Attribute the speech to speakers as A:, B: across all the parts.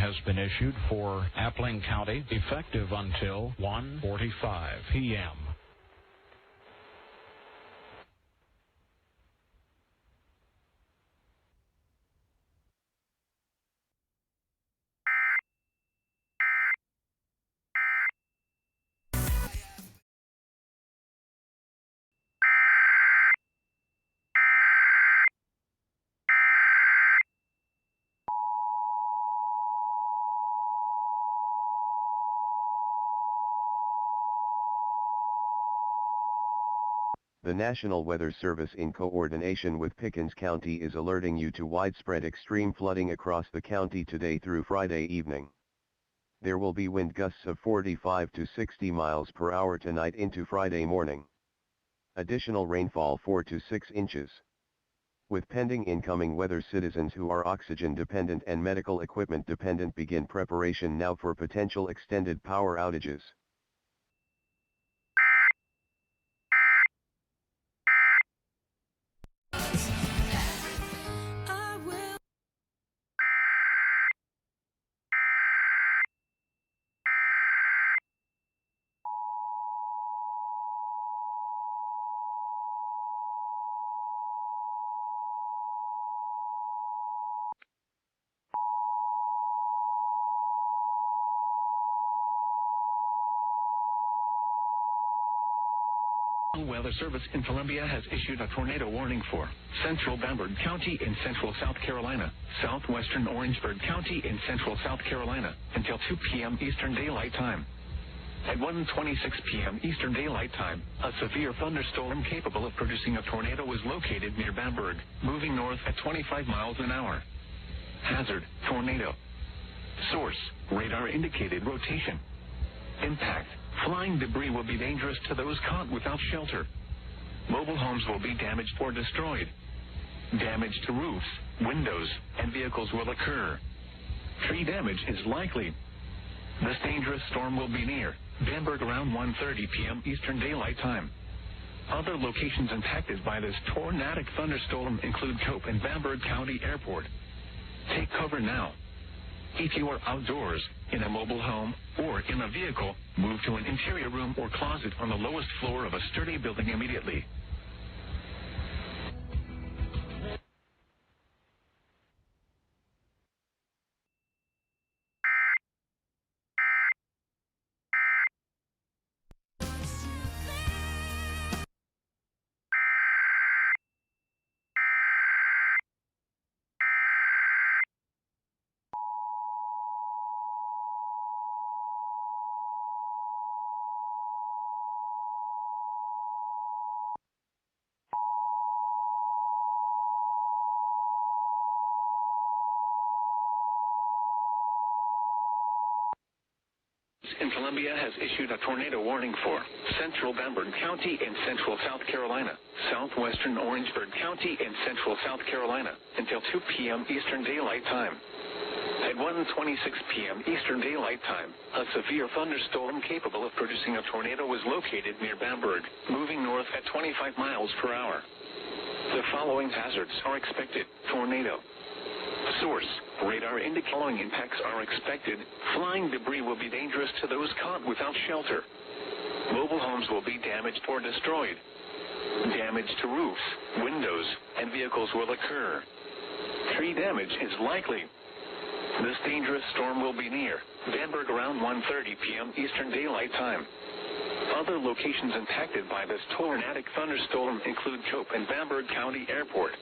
A: has been issued for Appling County, effective until 1:45 p.m.
B: The National Weather Service, in coordination with Pickens County, is alerting you to widespread extreme flooding across the county today through Friday evening. There will be wind gusts of 45 to 60 miles per hour tonight into Friday morning. Additional rainfall 4 to 6 inches. With pending incoming weather, citizens who are oxygen dependent and medical equipment dependent begin preparation now for potential extended power outages.
C: Weather Service in Columbia has issued a tornado warning for central Bamberg County in central South Carolina, southwestern Orangeburg County in central South Carolina, until 2 p.m. Eastern Daylight Time. At 1:26 p.m. Eastern Daylight Time, a severe thunderstorm capable of producing a tornado was located near Bamberg, moving north at 25 miles an hour. Hazard, tornado. Source, radar indicated rotation. Impact, flying debris will be dangerous to those caught without shelter. Mobile homes will be damaged or destroyed. Damage to roofs, windows, and vehicles will occur. Tree damage is likely. This dangerous storm will be near Bamberg around 1:30 p.m. Eastern Daylight Time. Other locations impacted by this tornadic thunderstorm include Cope and Bamberg County Airport. Take cover now. If you are outdoors, in a mobile home, or in a vehicle, move to an interior room or closet on the lowest floor of a sturdy building immediately. In Columbia has issued a tornado warning for central Bamberg County in central South Carolina, southwestern Orangeburg County in central South Carolina, until 2 p.m. Eastern Daylight Time. At 1:26 p.m. Eastern Daylight Time, a severe thunderstorm capable of producing a tornado was located near Bamberg, moving north at 25 miles per hour. The following hazards are expected. Tornado. Source, radar indicating impacts are expected. Flying debris will be dangerous to those caught without shelter. Mobile homes will be damaged or destroyed. Damage to roofs, windows, and vehicles will occur. Tree damage is likely. This dangerous storm will be near Bamberg around 1:30 p.m. Eastern Daylight Time. Other locations impacted by this tornadic thunderstorm include Cope and Bamberg County Airport.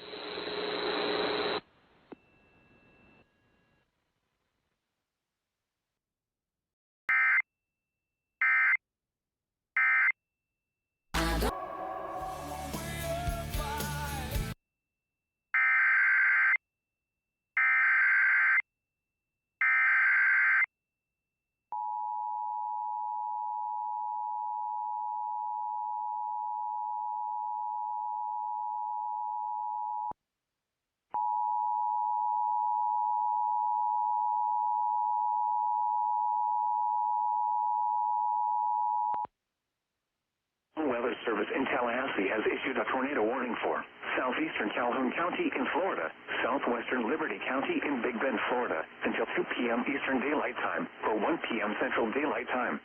C: Weather Service in Tallahassee has issued a tornado warning for southeastern Calhoun County in Florida, southwestern Liberty County in Big Bend, Florida, until 2 p.m. Eastern Daylight Time or 1 p.m. Central Daylight Time.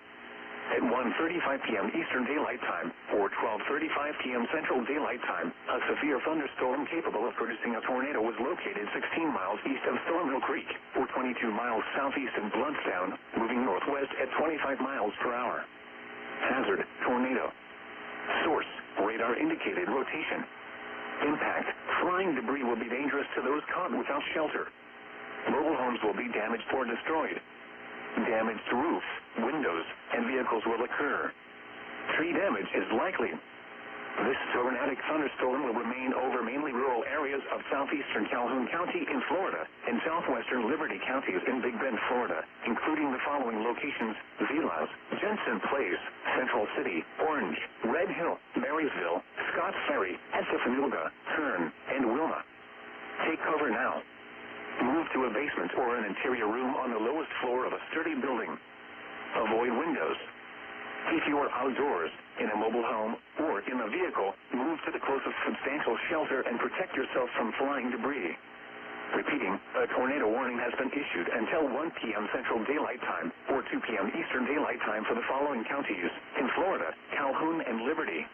C: At 1:35 p.m. Eastern Daylight Time or 12:35 p.m. Central Daylight Time, a severe thunderstorm capable of producing a tornado was located 16 miles east of Storm Hill Creek or 22 miles southeast of Blountstown, moving northwest at 25 miles per hour. Hazard, tornado. Source, radar indicated rotation. Impact, flying debris will be dangerous to those caught without shelter. Mobile homes will be damaged or destroyed. Damage to roofs, windows, and vehicles will occur. Tree damage is likely. This tornadic thunderstorm will remain over mainly rural areas of southeastern Calhoun County in Florida and southwestern Liberty counties in Big Bend, Florida, including the following locations: Vilas, Jensen Place, Central City, Orange, Red Hill, Marysville, Scotts Ferry, Estefanilga, Kern, and Wilma. Take cover now. Move to a basement or an interior room on the lowest floor of a sturdy building. Avoid windows. If you are outdoors, in a mobile home, or in a vehicle, move to the closest substantial shelter and protect yourself from flying debris. Repeating, a tornado warning has been issued until 1 p.m. Central Daylight Time or 2 p.m. Eastern Daylight Time for the following counties: in Florida, Calhoun and Liberty.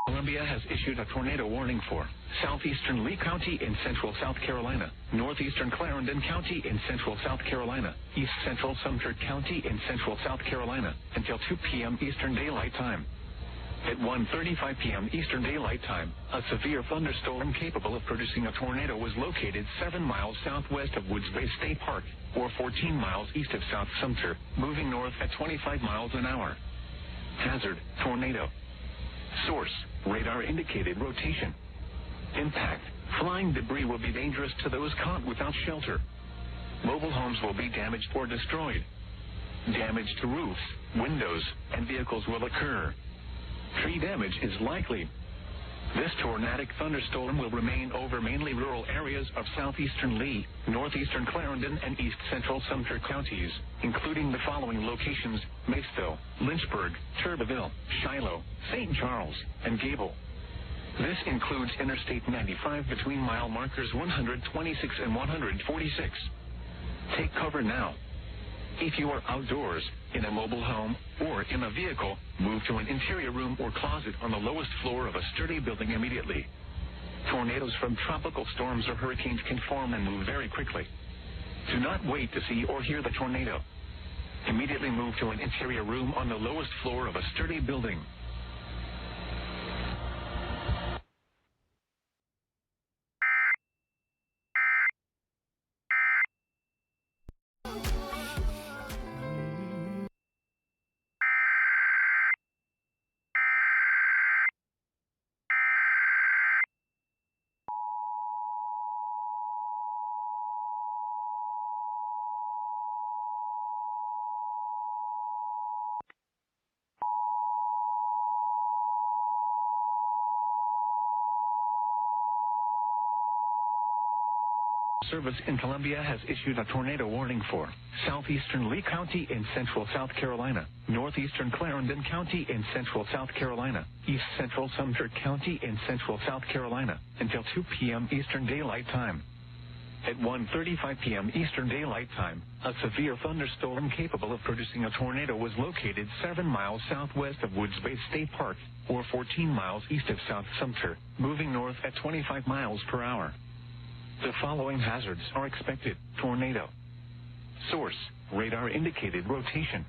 C: Columbia has issued a tornado warning for southeastern Lee County in central South Carolina, northeastern Clarendon County in central South Carolina, east central Sumter County in central South Carolina, until 2 p.m. Eastern Daylight Time. At 1:35 p.m. Eastern Daylight Time, a severe thunderstorm capable of producing a tornado was located 7 miles southwest of Woods Bay State Park, or 14 miles east of South Sumter, moving north at 25 miles an hour. Hazard, tornado. Source, radar indicated rotation. Impact, flying debris will be dangerous to those caught without shelter. Mobile homes will be damaged or destroyed. Damage to roofs, windows, and vehicles will occur. Tree damage is likely. This tornadic thunderstorm will remain over mainly rural areas of southeastern Lee, northeastern Clarendon, and east central Sumter counties, including the following locations: Maceville, Lynchburg, Turbeville, Shiloh, St. Charles, and Gable. This includes Interstate 95 between mile markers 126 and 146. Take cover now. If you are outdoors, in a mobile home, or in a vehicle, move to an interior room or closet on the lowest floor of a sturdy building immediately. Tornadoes from tropical storms or hurricanes can form and move very quickly. Do not wait to see or hear the tornado. Immediately move to an interior room on the lowest floor of a sturdy building. Service in Columbia has issued a tornado warning for southeastern Lee County in central South Carolina, northeastern Clarendon County in central South Carolina, east central Sumter County in central South Carolina, until 2 p.m. Eastern Daylight Time. At 1:35 p.m. Eastern Daylight Time, a severe thunderstorm capable of producing a tornado was located 7 miles southwest of Woods Bay State Park, or 14 miles east of South Sumter, moving north at 25 miles per hour. The following hazards are expected: tornado. Source, radar indicated rotation.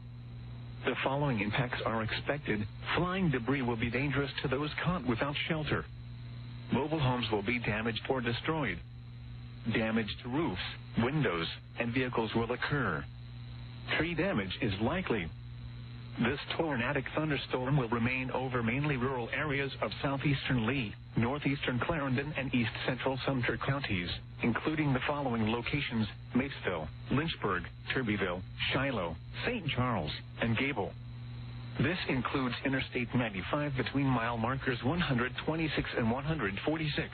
C: The following impacts are expected: flying debris will be dangerous to those caught without shelter. Mobile homes will be damaged or destroyed. Damage to roofs, windows, and vehicles will occur. Tree damage is likely. This tornadic thunderstorm will remain over mainly rural areas of southeastern Lee, northeastern Clarendon, and east central Sumter counties, including the following locations: Mapesville, Lynchburg, Turbyville, Shiloh, St. Charles, and Gable. This includes Interstate 95 between mile markers 126 and 146.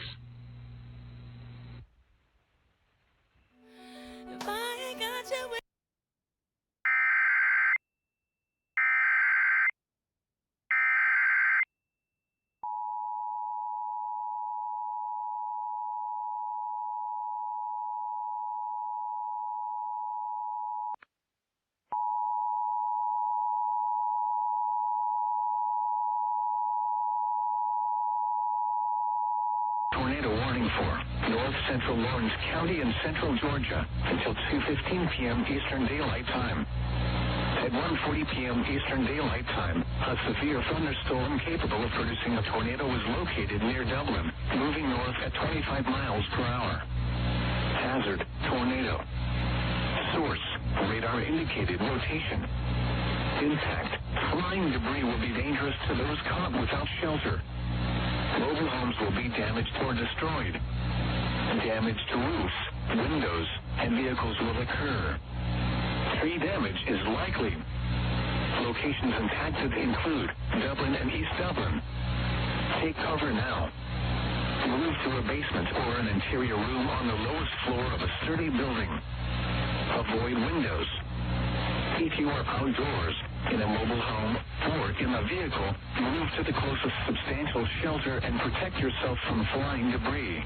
C: Tornado warning for north central Lawrence County and central Georgia until 2:15 p.m. Eastern Daylight Time. At 1:40 p.m. Eastern Daylight Time, a severe thunderstorm capable of producing a tornado was located near Dublin, moving north at 25 miles per hour. Hazard: tornado. Source: radar indicated rotation. Impact: flying debris will be dangerous to those caught without shelter. Mobile homes will be damaged or destroyed. Damage to roofs, windows, and vehicles will occur. Tree damage is likely. Locations impacted include Dublin and East Dublin. Take cover now. Move to a basement or an interior room on the lowest floor of a sturdy building. Avoid windows. If you are outdoors, in a mobile home, or in a vehicle, move to the closest substantial shelter and protect yourself from flying debris.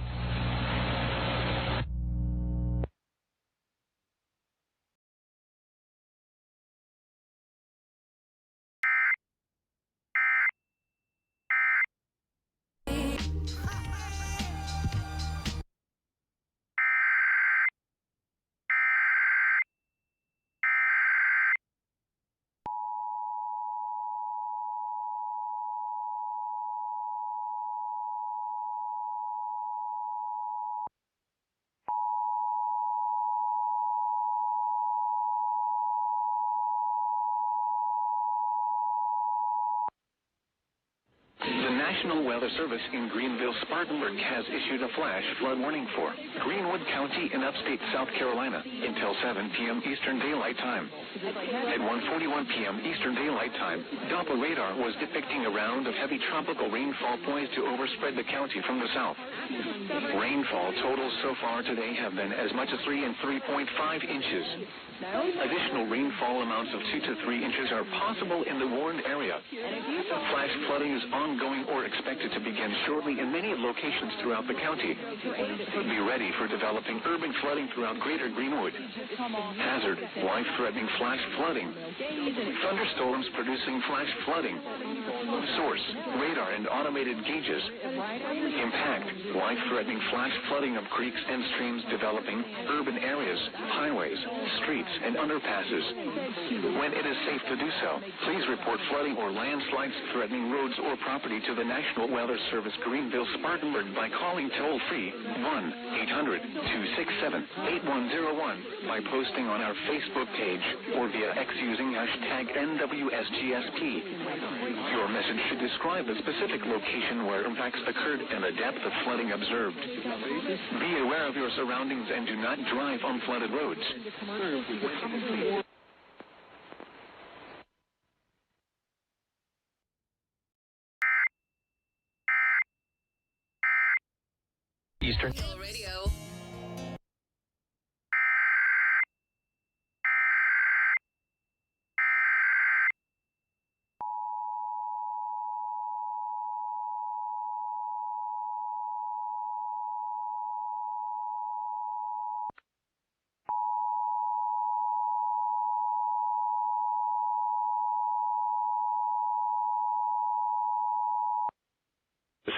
C: The National Weather Service in Greenville, Spartanburg has issued a flash flood warning for Greenwood County in upstate South Carolina until 7 p.m. Eastern Daylight Time. At 1:41 p.m. Eastern Daylight Time, Doppler radar was depicting a round of heavy tropical rainfall poised to overspread the county from the south. Rainfall totals so far today have been as much as 3 and 3.5 inches. Additional rainfall amounts of 2 to 3 inches are possible in the warned area. Flash flooding is ongoing or expected to begin shortly in many locations throughout the county. Be ready for developing urban flooding throughout greater Greenwood. Hazard: life-threatening flash flooding. Thunderstorms producing flash flooding. Source: radar and automated gauges. Impact: life-threatening flash flooding of creeks and streams developing, urban areas, highways, streets, and underpasses. When it is safe to do so, please report flooding or landslides threatening roads or property to the National Weather Service Greenville, Spartanburg by calling toll-free 1-800-267-8101, by posting on our Facebook page, or via X using hashtag NWSGSP. Your message should describe the specific location where impacts occurred and the depth of flooding observed. Be aware of your surroundings and do not drive on flooded roads. Eastern Radio.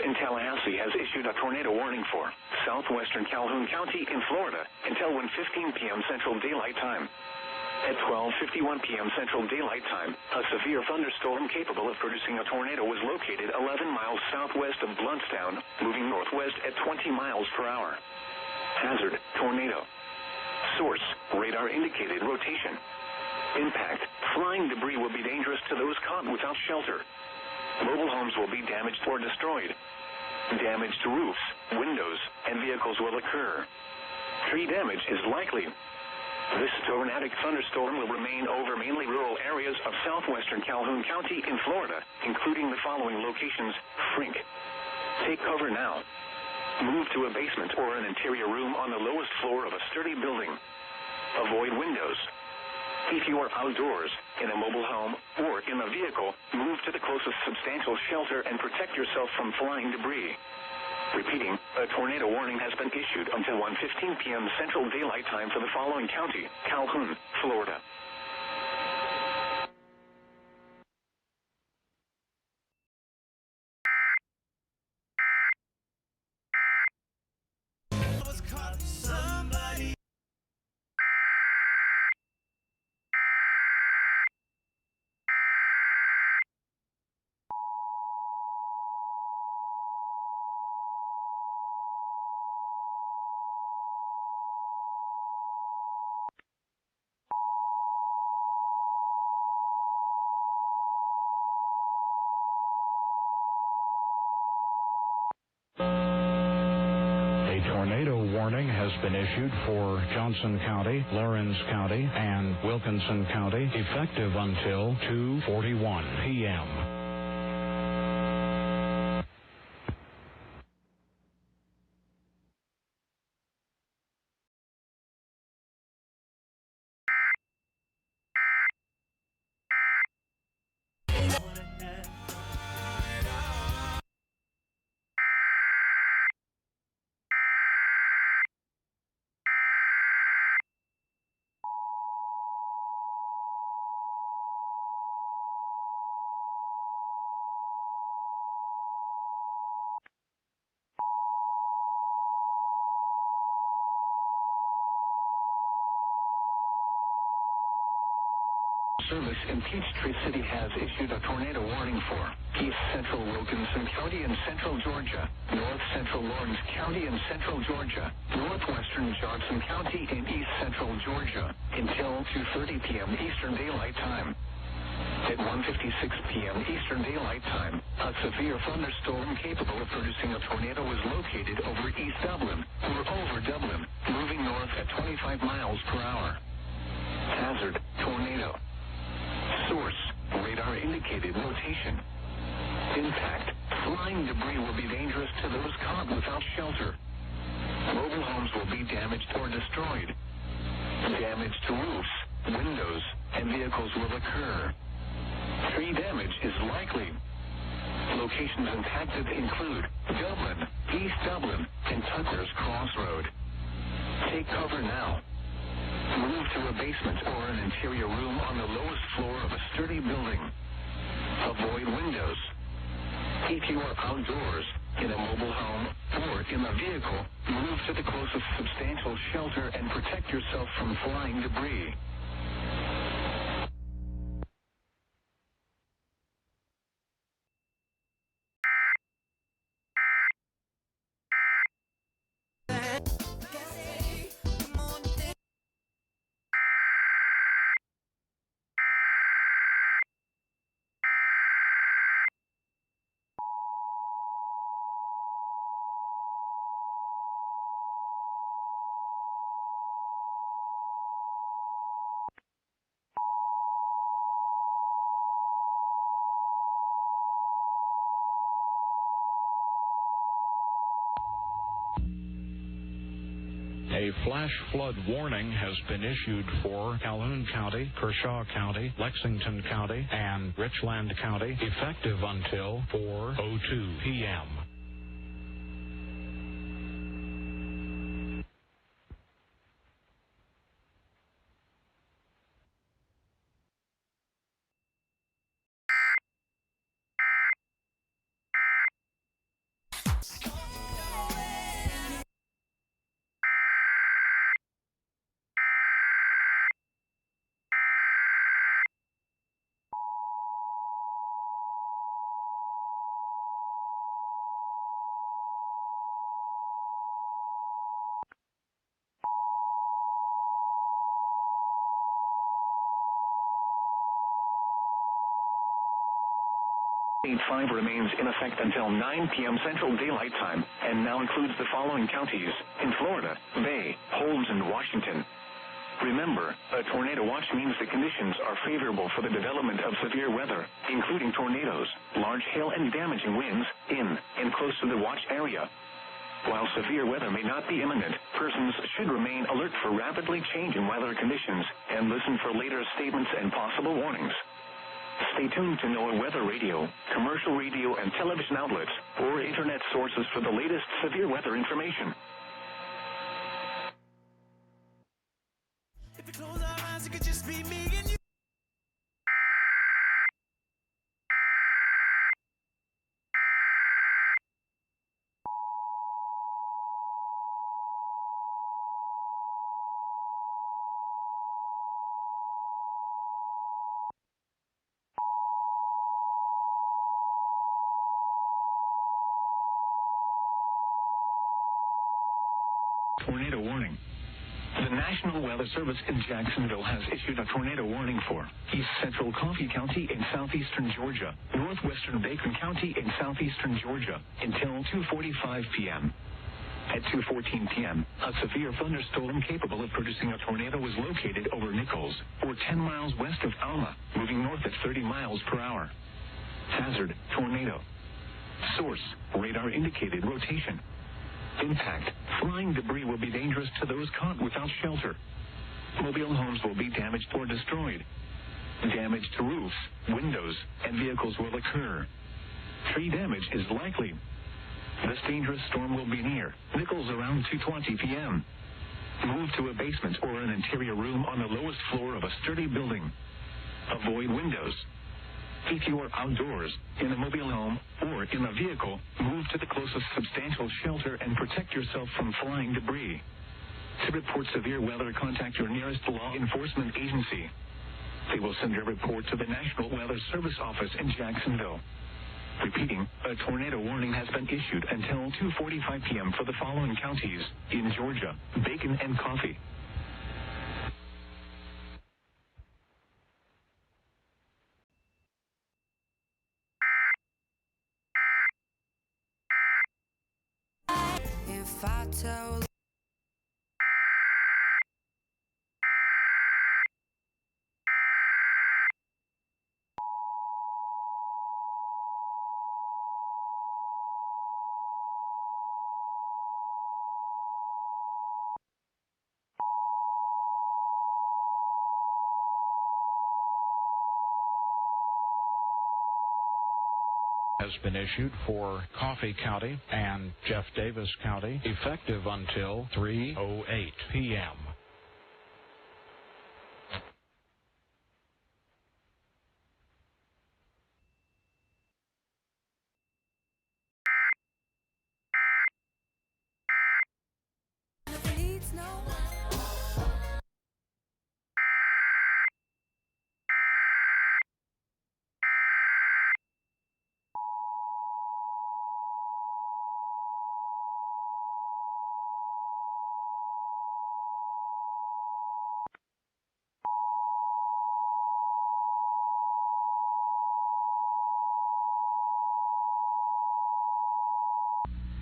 C: In Tallahassee has issued a tornado warning for southwestern Calhoun County in Florida until 1:15 p.m. Central Daylight Time. At 12:51 p.m. Central Daylight Time, a severe thunderstorm capable of producing a tornado was located 11 miles southwest of Bluntstown, moving northwest at 20 miles per hour. Hazard: tornado. Source: radar indicated rotation. Impact. Flying debris will be dangerous to those caught without shelter. Mobile homes will be damaged or destroyed. Damage to roofs, windows, and vehicles will occur. Tree damage is likely. This tornadic thunderstorm will remain over mainly rural areas of southwestern Calhoun County in Florida, including the following locations: Frink. Take cover now. Move to a basement or an interior room on the lowest floor of a sturdy building. Avoid windows. If you are outdoors, in a mobile home, or in a vehicle, move to the closest substantial shelter and protect yourself from flying debris. Repeating, a tornado warning has been issued until 1:15 p.m. Central Daylight Time for the following county: Calhoun, Florida.
A: A tornado warning has been issued for Johnson County, Lawrence County, and Wilkinson County, effective until 2:41 p.m.
C: Service in Peachtree City has issued a tornado warning for East Central Wilkinson County and Central Georgia, North Central Lawrence County and Central Georgia, Northwestern Johnson County and East Central Georgia until 2:30 p.m. Eastern Daylight Time. At 1:56 p.m. Eastern Daylight Time, a severe thunderstorm capable of producing a tornado was located over East Dublin or over Dublin, moving north at 25 miles per hour. Hazard: tornado. Source: radar indicated rotation. Impact: flying debris will be dangerous to those caught without shelter. Mobile homes will be damaged or destroyed. Damage to roofs, windows, and vehicles will occur. Tree damage is likely. Locations impacted include Dublin, East Dublin, and Tucker's Crossroad. Take cover now. Move to a basement or an interior room on the lowest floor of a sturdy building. Avoid windows. If you are outdoors, in a mobile home, or in a vehicle, move to the closest substantial shelter and protect yourself from flying debris.
A: A flash flood warning has been issued for Calhoun County, Kershaw County, Lexington County, and Richland County, effective until 4:02 p.m.
C: 8.5 remains in effect until 9 p.m. Central Daylight Time and now includes the following counties in Florida: Bay, Holmes, and Washington. Remember, a tornado watch means the conditions are favorable for the development of severe weather, including tornadoes, large hail, and damaging winds in and close to the watch area. While severe weather may not be imminent, persons should remain alert for rapidly changing weather conditions and listen for later statements and possible warnings. Stay tuned to NOAA weather radio, commercial radio and television outlets, or internet sources for the latest severe weather information.
D: If you close our eyes, it could just be me and you.
C: Tornado warning. The National Weather Service in Jacksonville has issued a tornado warning for East Central Coffee County in southeastern Georgia, northwestern Bacon County in southeastern Georgia until 2:45 p.m. At 2:14 p.m., a severe thunderstorm capable of producing a tornado was located over Nichols, or 10 miles west of Alma, moving north at 30 miles per hour. Hazard, tornado. Source, radar indicated rotation. Impact, flying debris will be dangerous to those caught without shelter. Mobile homes will be damaged or destroyed. Damage to roofs, windows, and vehicles will occur. Tree damage is likely. This dangerous storm will be near Nichols around 2:20 p.m. Move to a basement or an interior room on the lowest floor of a sturdy building. Avoid windows. If you are outdoors, in a mobile home, or in a vehicle, move to the closest substantial shelter and protect yourself from flying debris. To report severe weather, contact your nearest law enforcement agency. They will send a report to the National Weather Service office in Jacksonville. Repeating, a tornado warning has been issued until 2:45 p.m. for the following counties in Georgia: Bacon and Coffee.
D: If I tell
A: Has been issued for Coffee County and Jeff Davis County, effective until 3:08 p.m.
D: it leads nowhere.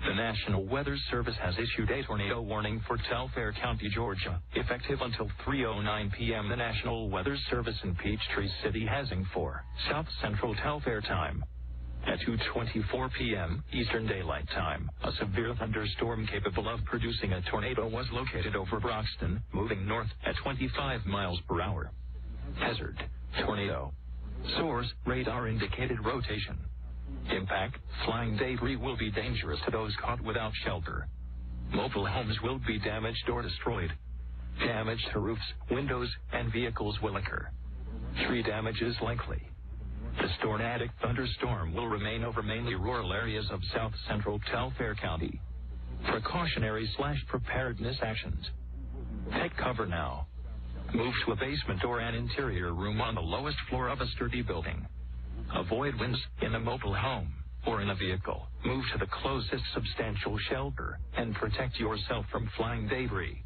C: The National Weather Service has issued a tornado warning for Telfair County, Georgia, effective until 3:09 p.m. The National Weather Service in Peachtree City hazing for South Central Telfair time. At 2:24 p.m. Eastern Daylight Time, a severe thunderstorm capable of producing a tornado was located over Broxton, moving north at 25 miles per hour. Hazard, tornado. Source, radar indicated rotation. Impact, flying debris will be dangerous to those caught without shelter. Mobile homes will be damaged or destroyed. Damage to roofs, windows, and vehicles will occur. Tree damage is likely. This tornadic thunderstorm will remain over mainly rural areas of south central Telfair County. Precautionary/preparedness actions. Take cover now. Move to a basement or an interior room on the lowest floor of a sturdy building. Avoid winds in a mobile home or in a vehicle. Move to the closest substantial shelter and protect yourself from flying debris.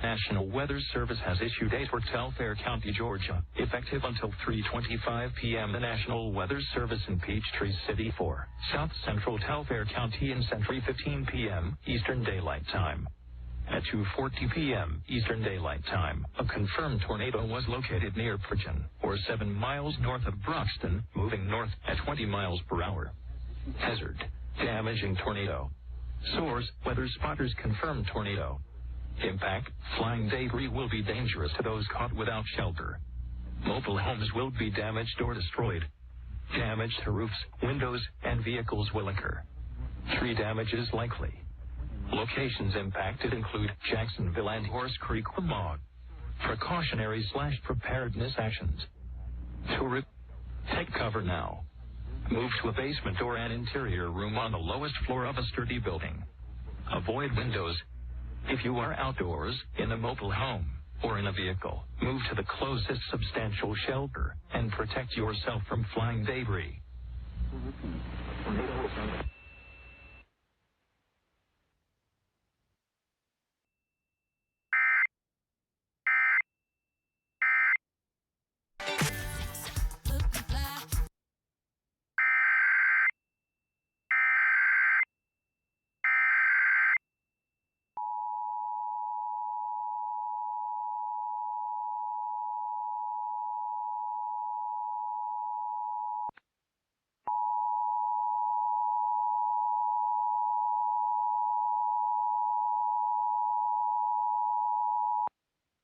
C: National Weather Service has issued a for Telfair County, Georgia, effective until 3:25 p.m. The National Weather Service in Peachtree City for South Central Telfair County in 3:15 p.m. Eastern Daylight Time. At 2:40 p.m. Eastern Daylight Time, a confirmed tornado was located near Pridgeon, or 7 miles north of Broxton, moving north at 20 miles per hour. Hazard: damaging tornado. Source: weather spotters confirmed tornado. Impact: flying debris will be dangerous to those caught without shelter. Mobile homes will be damaged or destroyed. Damage to roofs, windows, and vehicles will occur. 3 damages likely. Locations impacted include Jacksonville and Horse Creek, Vermont. Precautionary/preparedness actions. Take cover now. Move to a basement or an interior room on the lowest floor of a sturdy building. Avoid windows. If you are outdoors, in a mobile home, or in a vehicle, move to the closest substantial shelter and protect yourself from flying debris.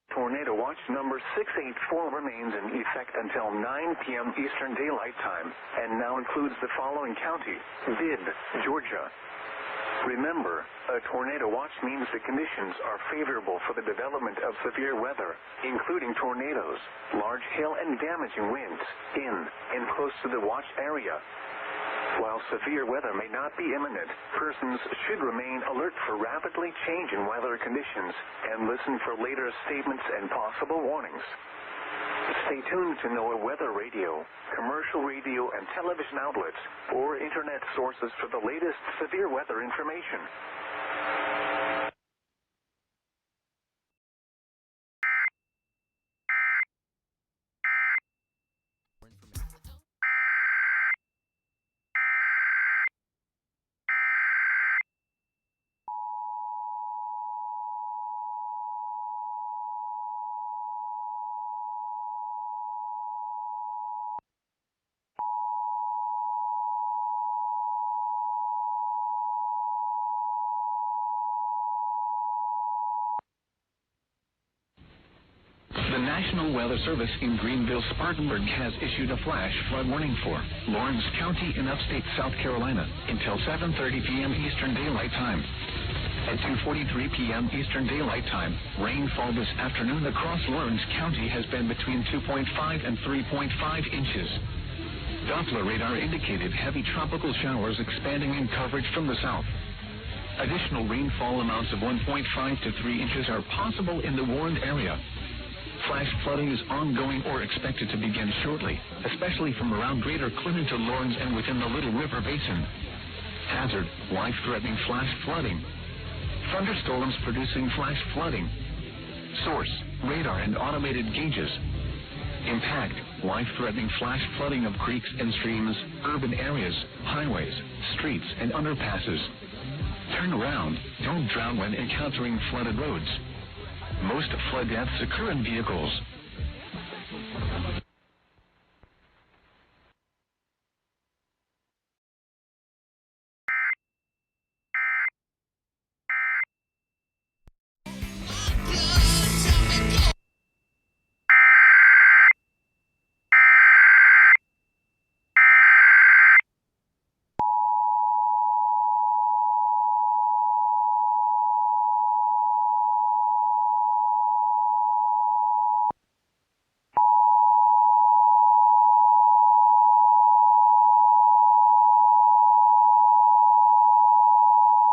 C: Tornado watch number 684 remains in effect until 9 p.m. Eastern Daylight Time and now includes the following county: Vid, Georgia. Remember, a tornado watch means the conditions are favorable for the development of severe weather, including tornadoes, large hail, and damaging winds in and close to the watch area. While severe weather may not be imminent, persons should remain alert for rapidly changing weather conditions and listen for later statements and possible warnings. Stay tuned to NOAA weather radio, commercial radio and television outlets, or internet sources for the latest severe weather information. The National Weather Service in Greenville-Spartanburg has issued a flash flood warning for Lawrence County in upstate South Carolina until 7:30 p.m. Eastern Daylight Time. At 2:43 p.m. Eastern Daylight Time, rainfall this afternoon across Lawrence County has been between 2.5 and 3.5 inches. Doppler radar indicated heavy tropical showers expanding in coverage from the south. Additional rainfall amounts of 1.5 to 3 inches are possible in the warned area. Flash flooding is ongoing or expected to begin shortly, especially from around Greater Clinton to Lawrence and within the Little River Basin. Hazard: life-threatening flash flooding. Thunderstorms producing flash flooding. Source: radar and automated gauges. Impact: life-threatening flash flooding of creeks and streams, urban areas, highways, streets, and underpasses. Turn around. Don't drown when encountering flooded roads. Most flood deaths occur in vehicles.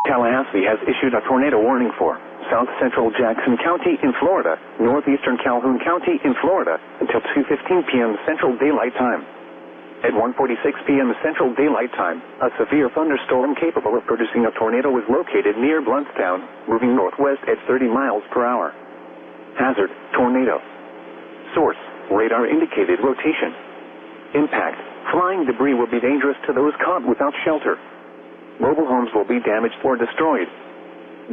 C: Tallahassee has issued a tornado warning for South Central Jackson County in Florida, Northeastern Calhoun County in Florida, until 2:15 p.m. Central Daylight Time. At 1:46 p.m. Central Daylight Time, a severe thunderstorm capable of producing a tornado was located near Bluntstown, moving northwest at 30 miles per hour.
E: Hazard, tornado. Source, radar indicated rotation. Impact, flying debris will be dangerous to those caught without shelter. Mobile homes will be damaged or destroyed.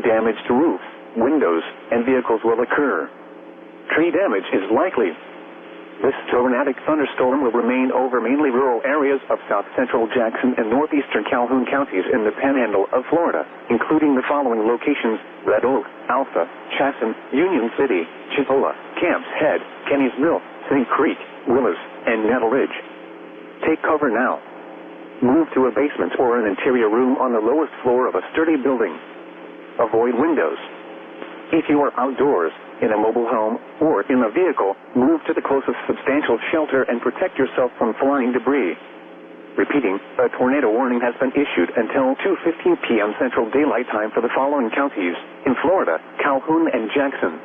E: Damage to roofs, windows, and vehicles will occur. Tree damage is likely. This tornadic thunderstorm will remain over mainly rural areas of south central Jackson and northeastern Calhoun counties in the panhandle of Florida, including the following locations: Red Oak, Alpha, Chasen, Union City, Chipola, Camps Head, Kenny's Mill, St. Creek, Willis, and Nettle Ridge. Take cover now. Move to a basement or an interior room on the lowest floor of a sturdy building. Avoid windows. If you are outdoors, in a mobile home, or in a vehicle, move to the closest substantial shelter and protect yourself from flying debris. Repeating, a tornado warning has been issued until 2:15 p.m. Central Daylight Time for the following counties in Florida: Calhoun and Jackson.